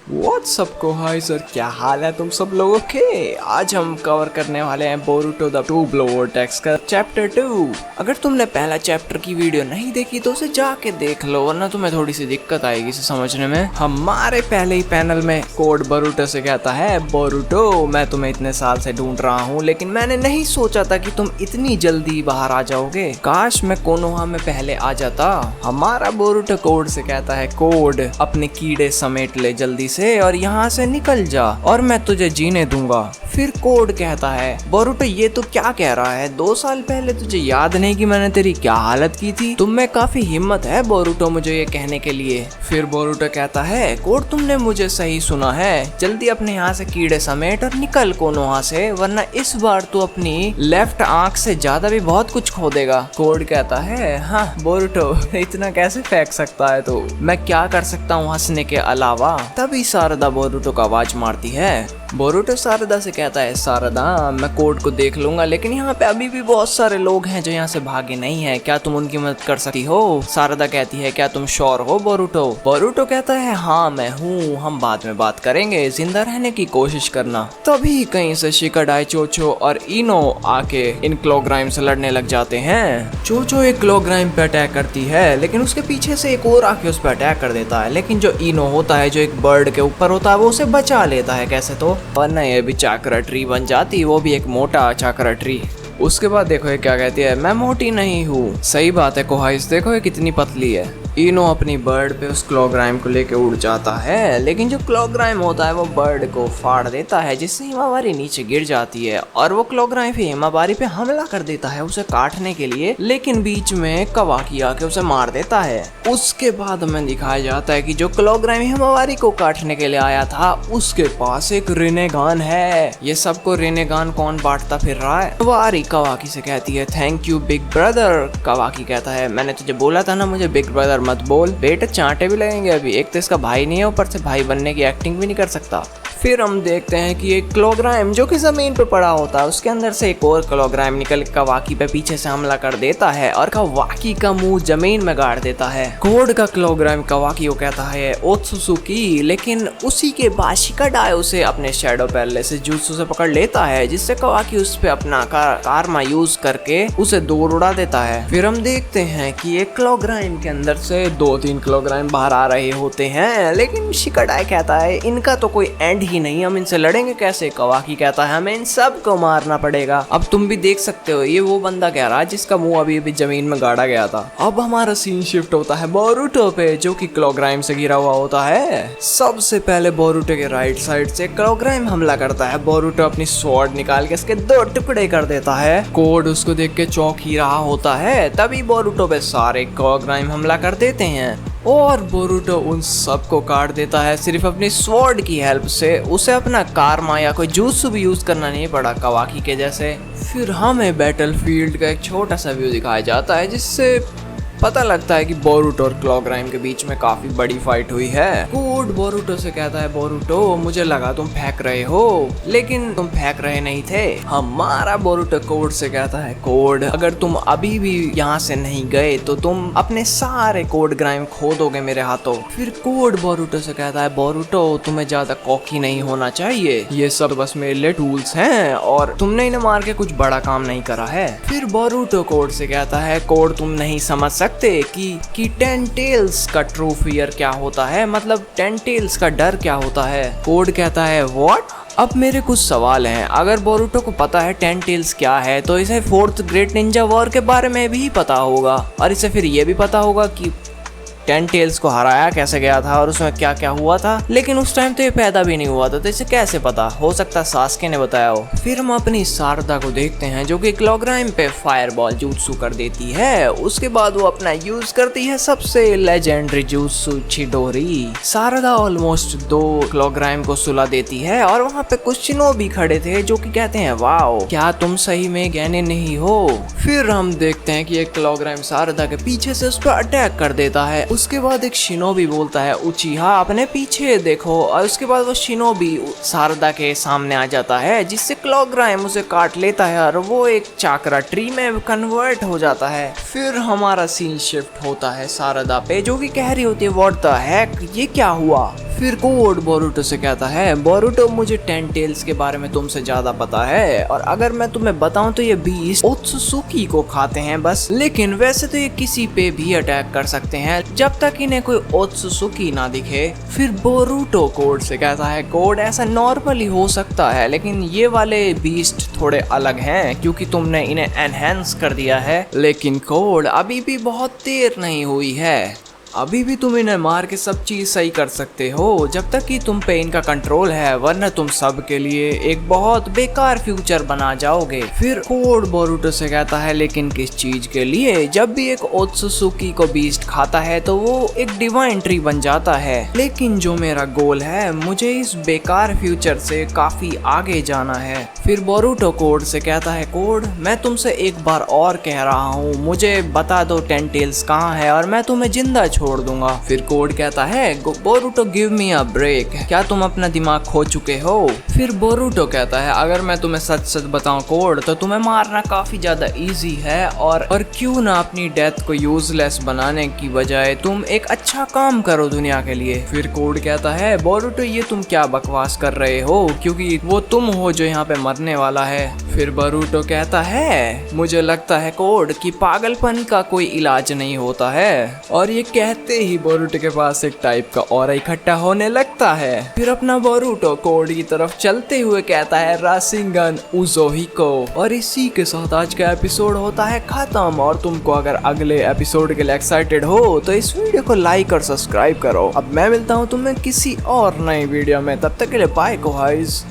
WhatsApp को hi sir, क्या हाल है तुम सब लोगों के। आज हम कवर करने वाले हैं Boruto the two blow vortex का चैप्टर 2। अगर तुमने पहला चैप्टर की वीडियो नहीं देखी तो उसे जाके देख लो, वरना तुम्हें थोड़ी सी दिक्कत आएगी इसे समझने में। हमारे पहले ही पैनल में कोड बोरुटो से कहता है, बोरुटो मैं तुम्हें इतने साल से ढूंढ रहा हूँ, लेकिन मैंने नहीं सोचा था कि तुम इतनी जल्दी बाहर आ जाओगे। काश मैं कोनोहा में पहले आ जाता। हमारा बोरुटो कोड से कहता है, कोड अपने कीड़े समेट ले जल्दी से और यहाँ से निकल जा और मैं तुझे जीने दूंगा। फिर कोड कहता है, बोरुटो ये तो क्या कह रहा है, 2 साल पहले तुझे याद नहीं कि मैंने तेरी क्या हालत की थी। तुम में काफी हिम्मत है बोरुटो मुझे ये कहने के लिए। फिर बोरुटो कहता है, कोड तुमने मुझे सही सुना है, जल्दी अपने यहाँ से कीड़े समेट और निकल कोनोहा से, वरना इस बार तू अपनी लेफ्ट आंख से ज्यादा भी बहुत कुछ खो देगा। कोड कहता है, हाँ बोरुटो इतना कैसे फेंक सकता है तू, मैं क्या कर सकता हूँ हंसने के अलावा। तभी शारदा बोरुटो को आवाज मारती है। बोरुटो शारदा से कहता है, शारदा मैं कोड को देख लूंगा, लेकिन यहाँ पे अभी भी बहुत सारे लोग हैं जो यहाँ से भागे नहीं है, क्या तुम उनकी मदद कर सकती हो। शारदा कहती है, क्या तुम श्योर हो बोरुटो। बोरुटो कहता है, हाँ मैं हूँ, हम बाद में बात करेंगे, जिंदा रहने की कोशिश करना। तभी कहीं से शिकाडाई, चोचो और इनो आके इन क्लोग्राइम से लड़ने लग जाते हैं। चोचो एक क्लोग्राइम पे अटैक करती है, लेकिन उसके पीछे से एक और आके उस पर अटैक कर देता है, लेकिन जो इनो होता है जो एक बर्ड के ऊपर होता है वो उसे बचा लेता है कैसे तो, वरना ये भी चाकरा ट्री बन जाती, वो भी एक मोटा चाकरा ट्री। उसके बाद देखो ये क्या कहती है, मैं मोटी नहीं हूँ। सही बात है कोहाइस, देखो ये कितनी पतली है। इनो अपनी बर्ड पे उस क्लोग्राइम को लेके उड़ जाता है, लेकिन जो क्लोग्राइम होता है वो बर्ड को फाड़ देता है, जिससे हिमावारी नीचे गिर जाती है और वो क्लोग्राइम फिर हिमावारी पे हमला कर देता है उसे काटने के लिए, लेकिन बीच में कवाकी आके उसे मार देता है। उसके बाद हमें दिखाया जाता है कि जो क्लोग्राइम हिमावारी को काटने के लिए आया था उसके पास एक रेनेगान है। ये सबको रेनेगान कौन बांटता फिर रहा है। हिमावारी कवाकी से कहती है, थैंक यू बिग ब्रदर। कवाकी कहता है, मैंने तुझे बोला था ना मुझे बिग ब्रदर मत बोल, बेटे चांटे भी लगेंगे अभी, एक तो इसका भाई नहीं है, ऊपर से भाई बनने की एक्टिंग भी नहीं कर सकता। फिर हम देखते हैं कि एक क्लोग्राइम जो कि जमीन पे पड़ा होता है उसके अंदर से एक और क्लोग्राइम निकल कवाकी पे पीछे से हमला कर देता है और कवाकी का मुंह जमीन में गाड़ देता है। कोड का क्लोग्राइम कवाकी को कहता है, ओत्सुसुकी, लेकिन उसी के बाद शिकाडाई उसे अपने शैडो पैलेस से जुत्सु से पकड़ लेता है, जिससे कवाकी उस पे अपना कारमा यूज करके उसे दूर उड़ा देता है। फिर हम देखते हैं कि एक क्लोग्राइम के अंदर से 2-3 क्लोग्राइम बाहर आ रहे होते हैं, लेकिन शिकाडाई कहता है इनका तो कोई एंड नहीं, हम इनसे लड़ेंगे कैसे। कवाकी कहता है, हमें इन सब को मारना पड़ेगा। अब तुम भी देख सकते हो ये वो बंदा कह रहा है जिसका मुंह अभी अभी जमीन में गाड़ा गया था। अब हमारा सीन शिफ्ट होता है बोरुटो पे, जो कि क्लोग्राइम से घिरा हुआ होता है। सबसे पहले बोरुटो के राइट साइड से क्लोग्राइम हमला करता है। बोरुटो अपनी स्वॉर्ड निकाल के इसके 2 टुकड़े कर देता है। कोड उसको देख के चौंक ही रहा होता है। तभी बोरुटो पे सारे क्लोग्राइम हमला कर देते हैं और बोरुटो उन सबको काट देता है सिर्फ अपनी स्वॉर्ड की हेल्प से। उसे अपना कारमा या कोई जुत्सु भी यूज करना नहीं पड़ा कवाकी के जैसे। फिर हमें बैटलफील्ड का एक छोटा सा व्यू दिखाया जाता है, जिससे पता लगता है कि बोरुटो और क्लोग्राइम के बीच में काफी बड़ी फाइट हुई है। कोड बोरुटो से कहता है, बोरुटो मुझे लगा तुम फेंक रहे हो, लेकिन तुम फेंक रहे नहीं थे। हमारा बोरुटो कोड से कहता है, कोड अगर तुम अभी भी यहाँ से नहीं गए तो तुम अपने सारे कोड ग्राइम खो दोगे मेरे हाथों। फिर कोड बोरुटो से कहता है, बोरुटो तुम्हें ज्यादा कॉकी नहीं होना चाहिए, ये सब बस मेरे लिए टूल्स हैं और तुमने इन्हें मार के कुछ बड़ा काम नहीं करा है। फिर बोरुटो कोड से कहता है, कोड तुम नहीं समझ सकते कि 10 टेल्स का ट्रू फियर क्या होता है, मतलब 10 टेल्स का डर क्या होता है। कोड कहता है, व्हाट। अब मेरे कुछ सवाल हैं। अगर बोरुटो को पता है 10 टेल्स क्या है तो इसे 4th ग्रेट निंजा वॉर के बारे में भी पता होगा, और इसे फिर ये भी पता होगा कि 10 टेल्स को हराया कैसे गया था और उसमें क्या क्या हुआ था, लेकिन उस टाइम तो ये पैदा भी नहीं हुआ था, तो इसे कैसे पता। हो सकता है सास्के ने बताया हो। फिर हम अपनी शारदा को देखते हैं जो कि क्लोग्राइम पे फायरबॉल जुत्सु कर देती है। उसके बाद वो अपना यूज करती है सबसे लेजेंडरी जुत्सु चिडोरी। शारदा ऑलमोस्ट 2 क्लोग्राइम को सुला देती है और वहाँ पे कुछ शिनोबी खड़े थे जो कि कहते हैं, वाओ क्या तुम सही में गहने नहीं हो। फिर हम देखते हैं कि एक क्लोग्राइम शारदा के पीछे से उस पर अटैक कर देता है। उसके बाद एक शिनोबी बोलता है, उचिहा अपने पीछे देखो, और उसके बाद वो शिनोबी शारदा के सामने आ जाता है, जिससे क्लोग्राइम उसे काट लेता है और वो एक चाकरा ट्री में कन्वर्ट हो जाता है। फिर हमारा सीन शिफ्ट होता है शारदा पे, जो कि कह रही होती है, व्हाट द हेक, ये क्या हुआ। फिर कोड बोरुटो से कहता है, बोरुटो मुझे 10 टेल्स के बारे में तुमसे ज्यादा पता है, और अगर मैं तुम्हें बताऊं तो ये बीस्ट ओत्सुसुकी को खाते हैं बस, लेकिन वैसे तो ये किसी पे भी अटैक कर सकते हैं जब तक इन्हें कोई ओत्सुसुकी ना दिखे। फिर बोरुटो कोड से कहता है, कोड ऐसा नॉर्मली हो सकता है, लेकिन ये वाले बीस्ट थोड़े अलग हैं क्योंकि तुमने इन्हें एनहेंस कर दिया है। लेकिन कोड अभी भी बहुत देर नहीं हुई है, अभी भी तुम इन्हें मार के सब चीज सही कर सकते हो जब तक कि तुम पे इनका कंट्रोल है, वरना तुम सब के लिए एक बहुत बेकार फ्यूचर बना जाओगे। फिर कोड बोरुटो से कहता है, लेकिन किस चीज के लिए? जब भी एक ओत्सुसुकी को बीस्ट खाता है तो वो एक डिवाइन ट्री बन जाता है, लेकिन जो मेरा गोल है, मुझे इस बेकार फ्यूचर से काफी आगे जाना है। फिर बोरुटो कोड से कहता है, कोड मैं तुमसे एक बार और कह रहा हूँ, मुझे बता दो 10 टेल्स कहाँ है और मैं तुम्हें जिंदा छोड़ दूंगा। फिर कोड कहता है, Boruto give me a break, क्या तुम अपना दिमाग खो चुके हो? फिर बोरुटो कहता है, अगर मैं तुम्हें सच सच बताऊं कोड, तो तुम्हें मारना काफी ज्यादा इजी है, और क्यों ना अपनी डेथ को यूजलेस बनाने की बजाय तुम एक अच्छा काम करो दुनिया के लिए। फिर कोड कहता है, बोरुटो ये तुम क्या बकवास कर रहे हो, क्योंकि वो तुम हो जो यहाँ पे मरने वाला है। फिर बोरुटो कहता है, मुझे लगता है कोड कि पागलपन का कोई इलाज नहीं होता है, और ये कहते ही बोरुटो के पास एक टाइप का ऑरा इकट्ठा होने लगता है। फिर अपना बोरुटो कोड की तरफ चलते हुए कहता है, राशिंगन उज़ोहिको। और इसी के साथ आज का एपिसोड होता है खत्म, और तुमको अगर अगले एपिसोड के लिए एक्साइटेड हो तो इस वीडियो को लाइक और सब्सक्राइब करो। अब मैं मिलता हूँ तुम्हें किसी और नई वीडियो में, तब तक के लिए बाय गाइस।